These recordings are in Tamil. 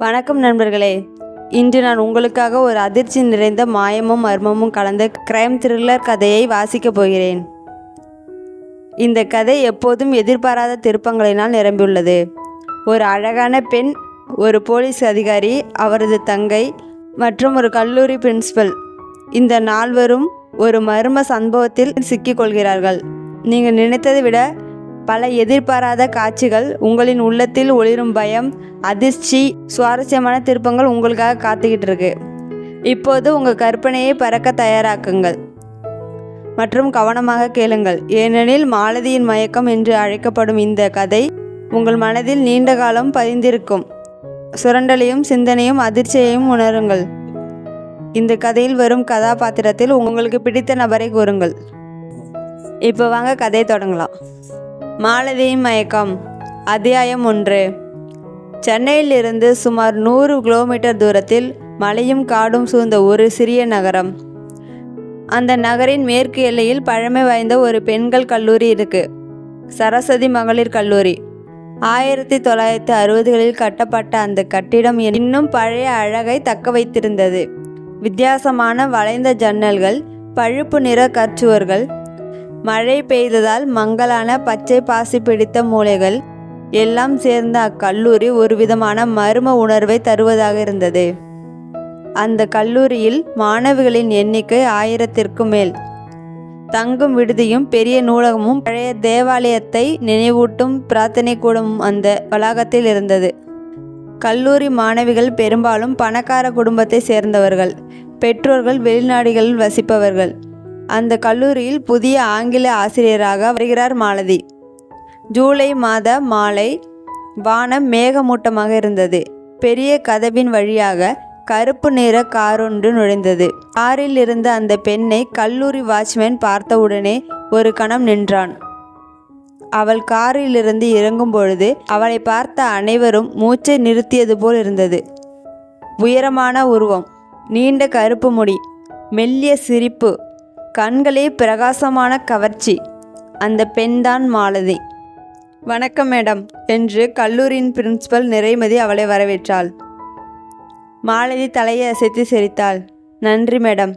வணக்கம் நண்பர்களே. இன்று நான் உங்களுக்காக ஒரு அதிர்ச்சி நிறைந்த மாயமும் மர்மமும் கலந்த கிரைம் த்ரில்லர் கதையை வாசிக்கப் போகிறேன். இந்த கதை எப்போதும் எதிர்பாராத திருப்பங்களினால் நிரம்பியுள்ளது. ஒரு அழகான பெண், ஒரு போலீஸ் அதிகாரி, அவரது தங்கை மற்றும் ஒரு கல்லூரி பிரின்சிபல், இந்த நால்வரும் ஒரு மர்ம சம்பவத்தில் சிக்கிக்கொள்கிறார்கள். நீங்கள் நினைத்ததை விட பல எதிர்பாராத காட்சிகள், உங்களின் உள்ளத்தில் ஒளிரும் பயம், அதிர்ச்சி, சுவாரஸ்யமான திருப்பங்கள் உங்களுக்காக காத்துக்கிட்டு இருக்கு. இப்போது உங்கள் கற்பனையை பறக்க தயாராக்குங்கள் மற்றும் கவனமாக கேளுங்கள். ஏனெனில் மாலதியின் மயக்கம் என்று அழைக்கப்படும் இந்த கதை உங்கள் மனதில் நீண்ட காலம் பதிந்திருக்கும் சுரண்டலையும் சிந்தனையும் அதிர்ச்சியையும் உணருங்கள். இந்த கதையில் வரும் கதாபாத்திரத்தில் உங்களுக்கு பிடித்த நபரை கூறுங்கள். இப்போ வாங்க கதை தொடங்கலாம். மாலதியின் மயக்கம், அத்தியாயம் 1. சென்னையிலிருந்து சுமார் 100 கிலோமீட்டர் தூரத்தில் மலையும் காடும் சூழ்ந்த ஒரு சிறிய நகரம். அந்த நகரின் மேற்கு எல்லையில் பழமை வாய்ந்த ஒரு பெண்கள் கல்லூரி இருக்கு, சரஸ்வதி மகளிர் கல்லூரி. 1960களில் கட்டப்பட்ட அந்த கட்டிடம் இன்னும் பழைய அழகை தக்க வைத்திருந்தது. வித்தியாசமான வளைந்த ஜன்னல்கள், பழுப்பு நிற கற்சுவர்கள், மழை பெய்ததால் மங்கலான பச்சை பாசி பிடித்த மூலைகள் எல்லாம் சேர்ந்த அக்கல்லூரி ஒரு விதமான மர்ம உணர்வை தருவதாக இருந்தது. அந்த கல்லூரியில் மாணவிகளின் எண்ணிக்கை 1000க்கும் மேல். தங்கும் விடுதியும் பெரிய நூலகமும் பழைய தேவாலயத்தை நினைவூட்டும் பிரார்த்தனை கூடமும் அந்த வளாகத்தில் இருந்தது. கல்லூரி மாணவிகள் பெரும்பாலும் பணக்கார குடும்பத்தை சேர்ந்தவர்கள். பெற்றோர்கள் வெளிநாடுகளில் வசிப்பவர்கள். அந்த கல்லூரியில் புதிய ஆங்கில ஆசிரியராக வருகிறார் மாலதி. ஜூலை மாத மாலை. வானம் மேகமூட்டமாக இருந்தது. பெரிய கதவின் வழியாக கருப்பு நிற காரொன்று நுழைந்தது. காரில் இருந்த அந்த பெண்ணை கல்லூரி வாட்ச்மேன் பார்த்தவுடனே ஒரு கணம் நின்றான். அவள் காரிலிருந்து இறங்கும் பொழுது அவளை பார்த்த அனைவரும் மூச்சை நிறுத்தியது போல் இருந்தது. உயரமான உருவம், நீண்ட கருப்பு முடி, மெல்லிய சிரிப்பு, கண்களே பிரகாசமான கவர்ச்சி. அந்த பெண்தான் மாலதி. வணக்கம் மேடம் என்று கல்லூரியின் பிரின்சிபல் நிறைமதி அவளை வரவேற்றாள். மாலதி தலையை அசைத்து சிரித்தாள். நன்றி மேடம்,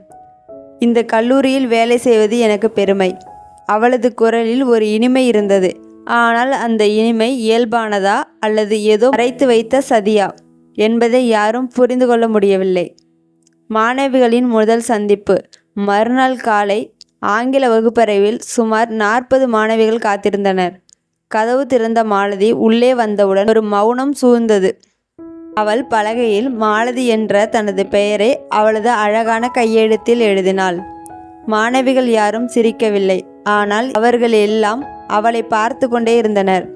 இந்த கல்லூரியில் வேலை செய்வது எனக்கு பெருமை. அவளது குரலில் ஒரு இனிமை இருந்தது. ஆனால் அந்த இனிமை இயல்பானதா அல்லது ஏதோ மறைத்து வைத்த சதியா என்பதை யாரும் புரிந்து கொள்ள முடியவில்லை. மாணவிகளின் முதல் சந்திப்பு. மறுநாள் காலை ஆங்கில வகுப்பறையில் சுமார் 40 மாணவிகள் காத்திருந்தனர். கதவு திறந்த மாலதி உள்ளே வந்தவுடன் ஒரு மௌனம் சூழ்ந்தது. அவள் பலகையில் மாலதி என்ற தனது பெயரை அவளது அழகான கையெழுத்தில் எழுதினாள். மாணவிகள் யாரும் சிரிக்கவில்லை. ஆனால் அவர்கள் எல்லாம் அவளை பார்த்து கொண்டே இருந்தனர்.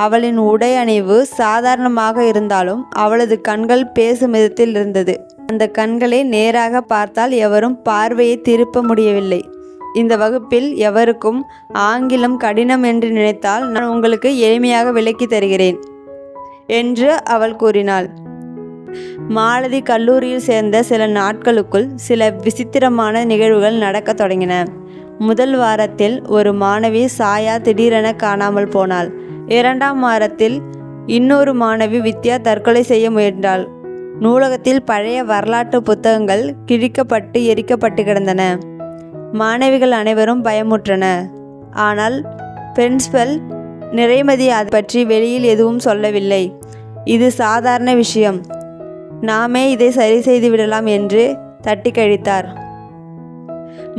அவளின் உடை அணிவு சாதாரணமாக இருந்தாலும் அவளது கண்கள் பேசும் விதத்தில் இருந்தது. அந்த கண்களை நேராக பார்த்தால் எவரும் பார்வையை திருப்ப முடியவில்லை. இந்த வகுப்பில் எவருக்கும் ஆங்கிலம் கடினம் என்று நினைத்தால் நான் உங்களுக்கு எளிமையாக விளக்கி தருகிறேன் என்று அவள் கூறினாள். மாலதி கல்லூரியில் சேர்ந்த சில நாட்களுக்குள் சில விசித்திரமான நிகழ்வுகள் நடக்க தொடங்கின. முதல் வாரத்தில் ஒரு மாணவி சாயா திடீரென காணாமல் போனாள். 2ஆம் வாரத்தில் இன்னொரு மாணவி வித்யா தற்கொலை செய்ய முயன்றாள். நூலகத்தில் பழைய வரலாற்று புத்தகங்கள் கிழிக்கப்பட்டு எரிக்கப்பட்டு கிடந்தன. மாணவிகள் அனைவரும் பயமுற்றனர். ஆனால் பிரின்சிபல் நிறைமதி அதை பற்றி வெளியில் எதுவும் சொல்லவில்லை. இது சாதாரண விஷயம், நாமே இதை சரி செய்து விடலாம் என்று தட்டி கழித்தார்.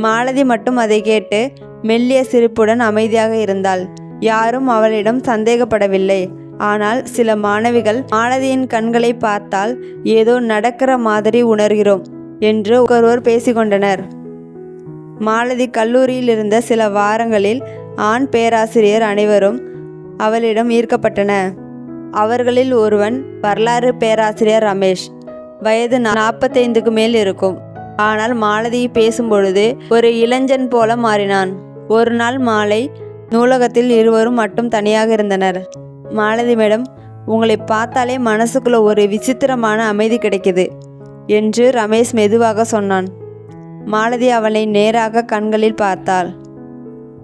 மாலதி மட்டும் அதை கேட்டு மெல்லிய சிரிப்புடன் அமைதியாக இருந்தாள். யாரும் அவளிடம் சந்தேகப்படவில்லை. ஆனால் சில மாணவிகள் மாலதியின் கண்களை பார்த்தால் ஏதோ நடக்கிற மாதிரி உணர்கிறோம் என்று ஒருவர் பேசிக்கொண்டனர். மாலதி கல்லூரியில் இருந்த சில வாரங்களில் ஆண் பேராசிரியர் அனைவரும் அவளிடம் ஈர்க்கப்பட்டனர். அவர்களில் ஒருவன் வரலாறு பேராசிரியர் ரமேஷ். வயது 45க்கு மேல் இருக்கும். ஆனால் மாலதி பேசும்பொழுது ஒரு இளைஞன் போல மாறினான். ஒரு நாள் மாலை நூலகத்தில் இருவரும் மட்டும் தனியாக இருந்தனர். மாலதி மேடம், உங்களை பார்த்தாலே மனசுக்குள்ள ஒரு விசித்திரமான அமைதி கிடைக்குது என்று ரமேஷ் மெதுவாக சொன்னான். மாலதி அவளை நேராக கண்களில் பார்த்தாள்.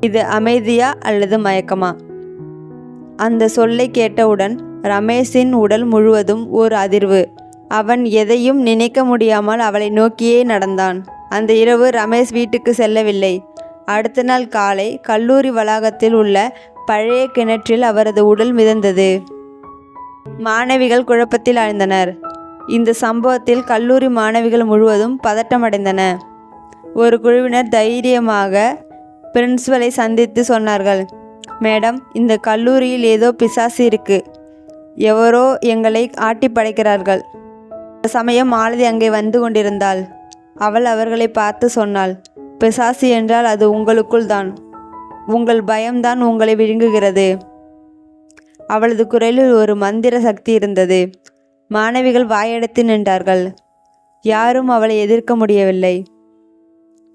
இது அமைதியா அல்லது மயக்கமா? அந்த சொல்லை கேட்டவுடன் ரமேஷின் உடல் முழுவதும் ஒரு அதிர்வு. அவன் எதையும் நினைக்க முடியாமல் அவளை நோக்கியே நடந்தான். அந்த இரவு ரமேஷ் வீட்டுக்கு செல்லவில்லை. அடுத்த நாள் காலை கல்லூரி வளாகத்தில் உள்ள பழைய கிணற்றில் அவரது உடல் மிதந்தது. மாணவிகள் குழப்பத்தில் ஆழ்ந்தனர். இந்த சம்பவத்தில் கல்லூரி மாணவிகள் முழுவதும் பதட்டமடைந்தன. ஒரு குழுவினர் தைரியமாக பிரின்சிபலை சந்தித்து சொன்னார்கள், மேடம், இந்த கல்லூரியில் ஏதோ பிசாசு இருக்கு, எவரோ எங்களை ஆட்டி படைக்கிறார்கள். அந்த சமயம் மாலதி அங்கே வந்து கொண்டிருந்தாள். அவள் அவர்களை பார்த்து சொன்னாள், பிசாசு என்றால் அது உங்களுக்குள் தான். உங்கள் பயம்தான் உங்களை விழுங்குகிறது. அவளது குரலில் ஒரு மந்திர சக்தி இருந்தது. மாணவிகள் வாயடைத்து நின்றார்கள். யாரும் அவளை எதிர்க்க முடியவில்லை.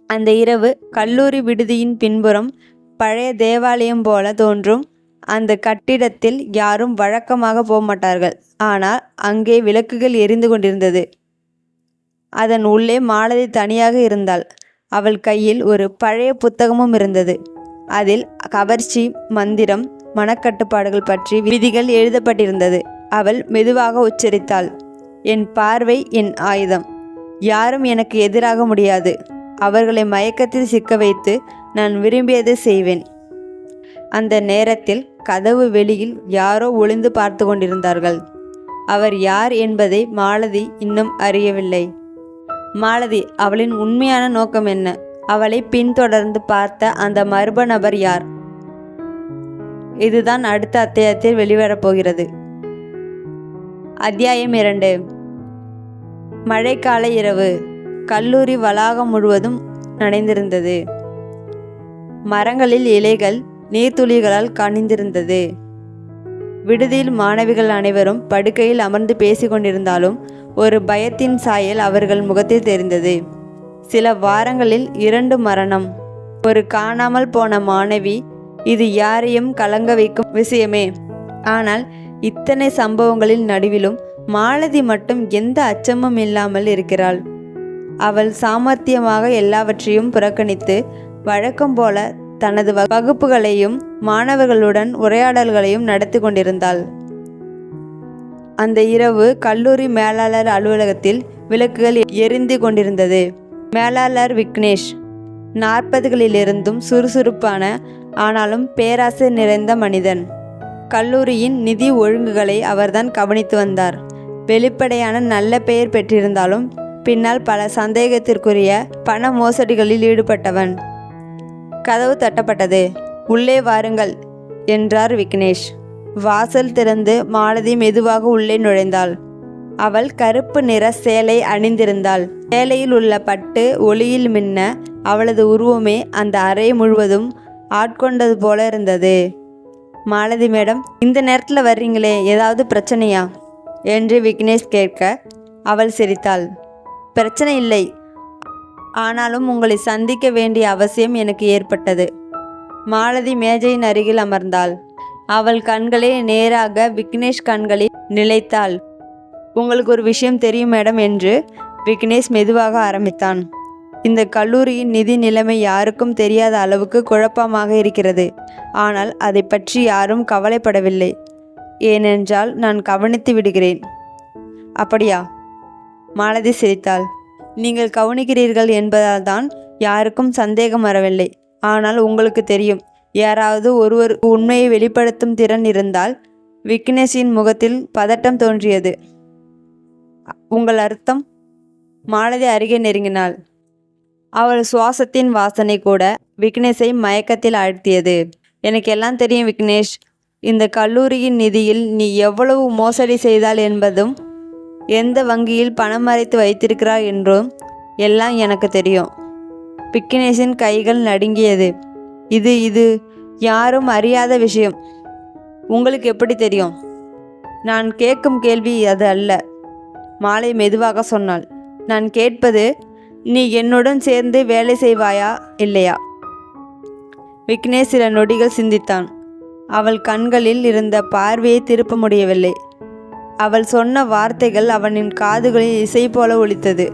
அந்த இரவு கல்லூரி விடுதியின் பின்புறம் பழைய தேவாலயம் போல தோன்றும் அந்த கட்டிடத்தில் யாரும் வழக்கமாக போகமாட்டார்கள். ஆனால் அங்கே விளக்குகள் எரிந்து கொண்டிருந்தது. அதன் உள்ளே மாலதி தனியாக இருந்தாள். அவள் கையில் ஒரு பழைய புத்தகமும் இருந்தது. அதில் கவர்ச்சி, மந்திரம், மனக்கட்டுப்பாடுகள் பற்றி விதிகள் எழுதப்பட்டிருந்தது. அவள் மெதுவாக உச்சரித்தாள், என் பார்வை என் ஆயுதம். யாரும் எனக்கு எதிராக முடியாது. அவர்களை மயக்கத்தில் சிக்க வைத்து நான் விரும்பியதை செய்வேன். அந்த நேரத்தில் கதவு வெளியில் யாரோ ஒளிந்து பார்த்து கொண்டிருந்தார்கள். அவர் யார் என்பதை மாலதி இன்னும் அறியவில்லை. மாலதி, அவளின் உண்மையான நோக்கம் என்ன? அவளை பின்தொடர்ந்து பார்த்த அந்த மர்ம நபர் யார்? இதுதான் அடுத்த அத்தியாயத்தில் வெளிவரப் போகிறது. அத்தியாயம் 2. மழைக்கால இரவு. கல்லூரி வளாகம் முழுவதும் நனைந்திருந்தது. மரங்களில் இலைகள் நீர்த்துளிகளால் கனிந்திருந்தது. விடுதியில் மாணவிகள் அனைவரும் படுக்கையில் அமர்ந்து பேசிக்கொண்டிருந்தாலும் ஒரு பயத்தின் சாயல் அவர்கள் முகத்தில் தெரிந்தது. சில வாரங்களில் 2 மரணம், ஒரு காணாமல் போன மாணவி. இது யாரையும் கலங்க வைக்கும் விஷயமே. ஆனால் இத்தனை சம்பவங்களின் நடுவிலும் மாலதி மட்டும் எந்த அச்சமும் இல்லாமல் இருக்கிறாள். அவள் சாமர்த்தியமாக எல்லாவற்றையும் புறக்கணித்து வழக்கம் போல தனது வகுப்புகளையும் மாணவர்களுடன் உரையாடல்களையும் நடத்தி கொண்டிருந்தாள். அந்த இரவு கல்லூரி மேலாளர் அலுவலகத்தில் விளக்குகள் எரிந்து கொண்டிருந்தது. மேலாளர் விக்னேஷ் 40களிலிருந்தும் சுறுசுறுப்பான, ஆனாலும் பேராசை நிறைந்த மனிதன். கல்லூரியின் நிதி ஒழுங்குகளை அவர்தான் கவனித்து வந்தார். வெளிப்படையான நல்ல பெயர் பெற்றிருந்தாலும் பின்னால் பல சந்தேகத்திற்குரிய பண மோசடிகளில் ஈடுபட்டவன். கதவு தட்டப்பட்டது. உள்ளே வாருங்கள் என்றார் விக்னேஷ். வாசல் திறந்து மாலதி மெதுவாக உள்ளே நுழைந்தாள். அவள் கருப்பு நிற சேலை அணிந்திருந்தாள். சேலையில் உள்ள பட்டு ஒளியில் மின்ன அவளது உருவமே அந்த அறை முழுவதும் ஆட்கொண்டது போல இருந்தது. மாலதி மேடம், இந்த நேரத்தில் வர்றீங்களே, ஏதாவது பிரச்சனையா என்று விக்னேஷ் கேட்க அவள் சிரித்தாள். பிரச்சனை இல்லை, ஆனாலும் உங்களை சந்திக்க வேண்டிய அவசியம் எனக்கு ஏற்பட்டது. மாலதி மேஜையின் அருகில் அமர்ந்தாள். அவள் கண்களை நேராக விக்னேஷ் கண்களில் நிலைத்தாள். உங்களுக்கு ஒரு விஷயம் தெரியும் மேடம் என்று விக்னேஷ் மெதுவாக ஆரம்பித்தான். இந்த கல்லூரியின் நிதி நிலைமை யாருக்கும் தெரியாத அளவுக்கு குழப்பமாக இருக்கிறது. ஆனால் அதை பற்றி யாரும் கவலைப்படவில்லை. ஏனென்றால் நான் கவனித்து விடுகிறேன். அப்படியா? மாலதி சிரித்தாள். நீங்கள் கவனிக்கிறீர்கள் என்பதால் தான் யாருக்கும் சந்தேகம் வரவில்லை. ஆனால் உங்களுக்கு தெரியும், யாராவது ஒருவருக்கு உண்மையை வெளிப்படுத்தும் திறன் இருந்தால். விக்னேஷின் முகத்தில் பதட்டம் தோன்றியது. உங்கள் அர்த்தம்? மாலதி அருகே நெருங்கினாள். அவள் சுவாசத்தின் வாசனை கூட விக்னேஷை மயக்கத்தில் ஆழ்த்தியது. எனக்கு எல்லாம் தெரியும் விக்னேஷ். இந்த கல்லூரியின் நிதியில் நீ எவ்வளவு மோசடி செய்தாள் என்பதும், எந்த வங்கியில் பணம் மறைத்து வைத்திருக்கிறாய் என்றும் எல்லாம் எனக்கு தெரியும். விக்னேஷின் கைகள் நடுங்கியது. இது யாரும் அறியாத விஷயம். உங்களுக்கு எப்படி தெரியும்? நான் கேட்கும் கேள்வி அது அல்ல, மாலை மெதுவாக சொன்னாள். நான் கேட்பது, நீ என்னுடன் சேர்ந்து வேலை செய்வாயா இல்லையா? விக்னேஷ் சில நொடிகள் சிந்தித்தான். அவள் கண்களில் இருந்த பார்வையை திருப்ப முடியவில்லை. அவள் சொன்ன வார்த்தைகள் அவனின் காதுகளில் இசை போல ஒலித்தது.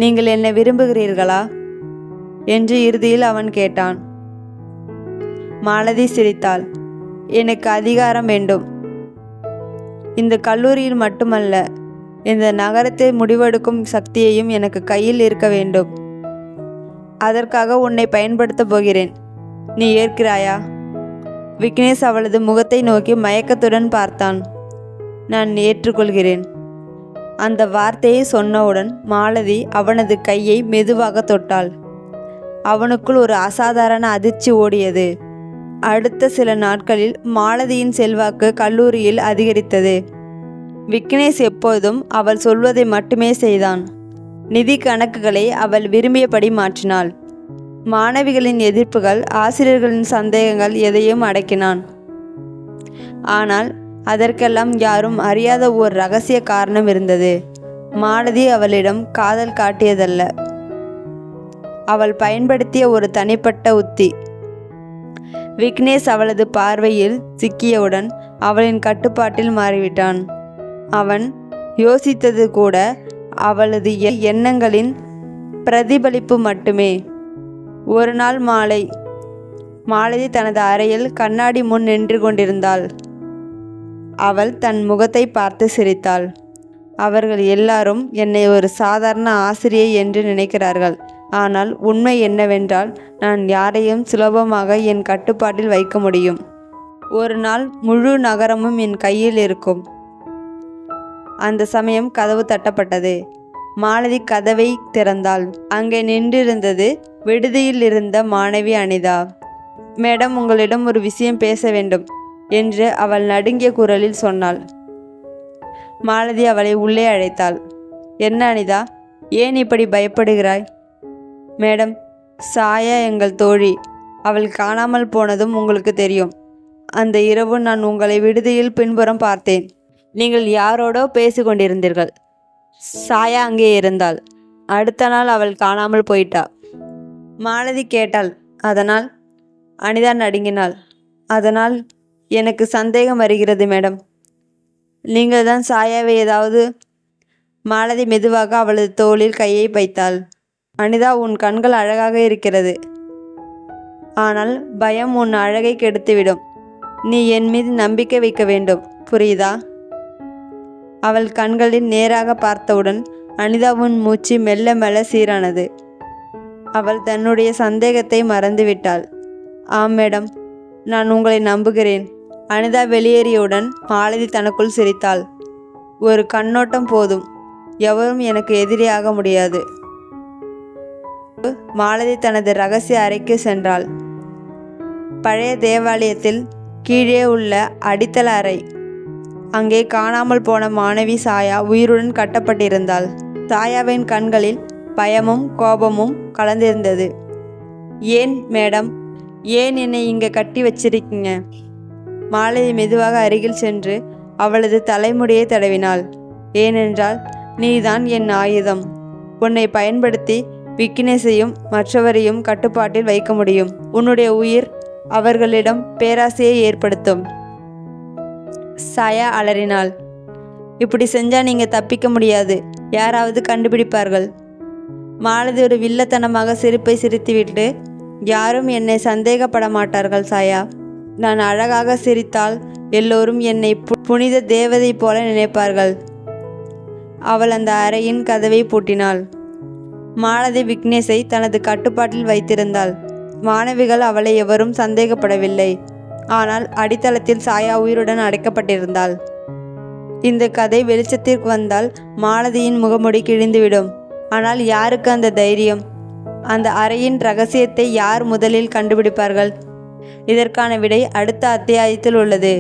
நீங்கள் என்னை விரும்புகிறீர்களா என்று இறுதியில் அவன் கேட்டான். மாலதி சிரித்தாள். எனக்கு அதிகாரம் வேண்டும். இந்த கல்லூரியில் மட்டுமல்ல, இந்த நகரத்தை முடிவெடுக்கும் சக்தியையும் எனக்கு கையில் இருக்க வேண்டும். அதற்காக உன்னை பயன்படுத்தப் போகிறேன். நீ ஏற்கிறாயா? விக்னேஷ் அவளது முகத்தை நோக்கி மயக்கத்துடன் பார்த்தான். நான் ஏற்றுக்கொள்கிறேன். அந்த வார்த்தையை சொன்னவுடன் மாலதி அவனது கையை மெதுவாக தொட்டாள். அவனுக்குள் ஒரு அசாதாரண அதிர்ச்சி ஓடியது. அடுத்த சில நாட்களில் மாலதியின் செல்வாக்கு கல்லூரியில் அதிகரித்தது. விக்னேஷ் எப்போதும் அவள் சொல்வதை மட்டுமே செய்தான். நிதி கணக்குகளை அவள் விரும்பியபடி மாற்றினாள். மாணவிகளின் எதிர்ப்புகள், ஆசிரியர்களின் சந்தேகங்கள் எதையும் அடக்கினான். ஆனால் அதற்கெல்லாம் யாரும் அறியாத ஓர் இரகசிய காரணம் இருந்தது. மாலதி அவளிடம் காதல் காட்டியதல்ல, அவள் பயன்படுத்திய ஒரு தனிப்பட்ட உத்தி. விக்னேஷ் அவளது பார்வையில் சிக்கியவுடன் அவளின் கட்டுப்பாட்டில் மாறிவிட்டான். அவன் யோசித்தது கூட அவளது எண்ணங்களின் பிரதிபலிப்பு மட்டுமே. ஒரு நாள் மாலை மாலதி தனது அறையில் கண்ணாடி முன் நின்று கொண்டிருந்தாள். அவள் தன் முகத்தை பார்த்து சிரித்தாள். அவர்கள் எல்லாரும் என்னை ஒரு சாதாரண ஆசிரியை என்று நினைக்கிறார்கள். ஆனால் உண்மை என்னவென்றால், நான் யாரையும் சுலபமாக என் கட்டுப்பாட்டில் வைக்க முடியும். ஒரு நாள் முழு நகரமும் என் கையில் இருக்கும். அந்த சமயம் கதவு தட்டப்பட்டது. மாலதி கதவை திறந்தாள். அங்கே நின்றிருந்தது விடுதியில் இருந்த மாணவி அனிதா. மேடம், உங்களிடம் ஒரு விஷயம் பேச வேண்டும் என்று அவள் நடுங்கிய குரலில் சொன்னாள். மாலதி அவளை உள்ளே அழைத்தாள். என்ன அனிதா, ஏன் இப்படி பயப்படுகிறாய்? மேடம், சாயா எங்கள் தோழி. அவள் காணாமல் போனதும் உங்களுக்கு தெரியும். அந்த இரவு நான் உங்களை விடுதியில் பின்புறம் பார்த்தேன். நீங்கள் யாரோடோ பேசி கொண்டிருந்தீர்கள். சாயா அங்கே இருந்தாள். அடுத்த நாள் அவள் காணாமல் போயிட்டா. மாலதி கேட்டாள். அதனால்? அனிதா நடுங்கினாள். அதனால் எனக்கு சந்தேகம் வருகிறது மேடம். நீங்கள் தான் சாயாவை ஏதாவது? மாலதி மெதுவாக அவளது தோளில் கையை வைத்தாள். அனிதா, உன் கண்கள் அழகாக இருக்கிறது. ஆனால் பயம் உன் அழகை கெடுத்துவிடும். நீ என் மீது நம்பிக்கை வைக்க வேண்டும், புரியுதா? அவள் கண்களில் நேராக பார்த்தவுடன் அனிதாவின் மூச்சு மெல்ல மெல்ல சீரானது. அவள் தன்னுடைய சந்தேகத்தை மறந்துவிட்டாள். ஆம் மேடம், நான் உங்களை நம்புகிறேன். அனிதா வெளியேறியவுடன் மாலதி தனக்குள் சிரித்தாள். ஒரு கண்ணோட்டம் போதும், எவரும் எனக்கு எதிரியாக முடியாது. மாலதி தனது இரகசிய அறைக்கு சென்றாள். பழைய தேவாலயத்தில் கீழே உள்ள அடித்தள அறை. அங்கே காணாமல் போன மாணவி சாயா உயிருடன் கட்டப்பட்டிருந்தாள். சாயாவின் கண்களில் பயமும் கோபமும் கலந்திருந்தது. ஏன் மேடம், ஏன் என்னை இங்கே கட்டி வச்சிருக்கீங்க? மாலதி மெதுவாக அருகில் சென்று அவளது தலைமுடியை தடவினாள். ஏனென்றால் நீதான் என் ஆயுதம். உன்னை பயன்படுத்தி விக்னேஷையும் மற்றவரையும் கட்டுப்பாட்டில் வைக்க முடியும். உன்னுடைய உயிர் அவர்களிடம் பேராசையை ஏற்படுத்தும். சாயா அலறினாள். இப்படி செஞ்சா நீங்க தப்பிக்க முடியாது. யாராவது கண்டுபிடிப்பார்கள். மாலதி ஒரு வில்லத்தனமாக சிரிப்பை சிரித்துவிட்டு, யாரும் என்னை சந்தேகப்பட மாட்டார்கள் சாயா. நான் அழகாக சிரித்தால் எல்லோரும் என்னை புனித தேவதை போல நினைப்பார்கள். அவள் அந்த அறையின் கதவை பூட்டினாள். மாலதி விக்னேஷை தனது கட்டுப்பாட்டில் வைத்திருந்தாள். மாணவிகள் அவளை எவரும் சந்தேகப்படவில்லை. ஆனால் அடித்தளத்தில் சாயா உயிருடன் அடைக்கப்பட்டிருந்தாள். இந்த கதை வெளிச்சத்திற்கு வந்தால் மாலதியின் முகமுடி கிழிந்துவிடும். ஆனால் யாருக்கு அந்த தைரியம்? அந்த அறையின் இரகசியத்தை யார் முதலில் கண்டுபிடிப்பார்கள்? இதற்கான விடை அடுத்த அத்தியாயத்தில் உள்ளது.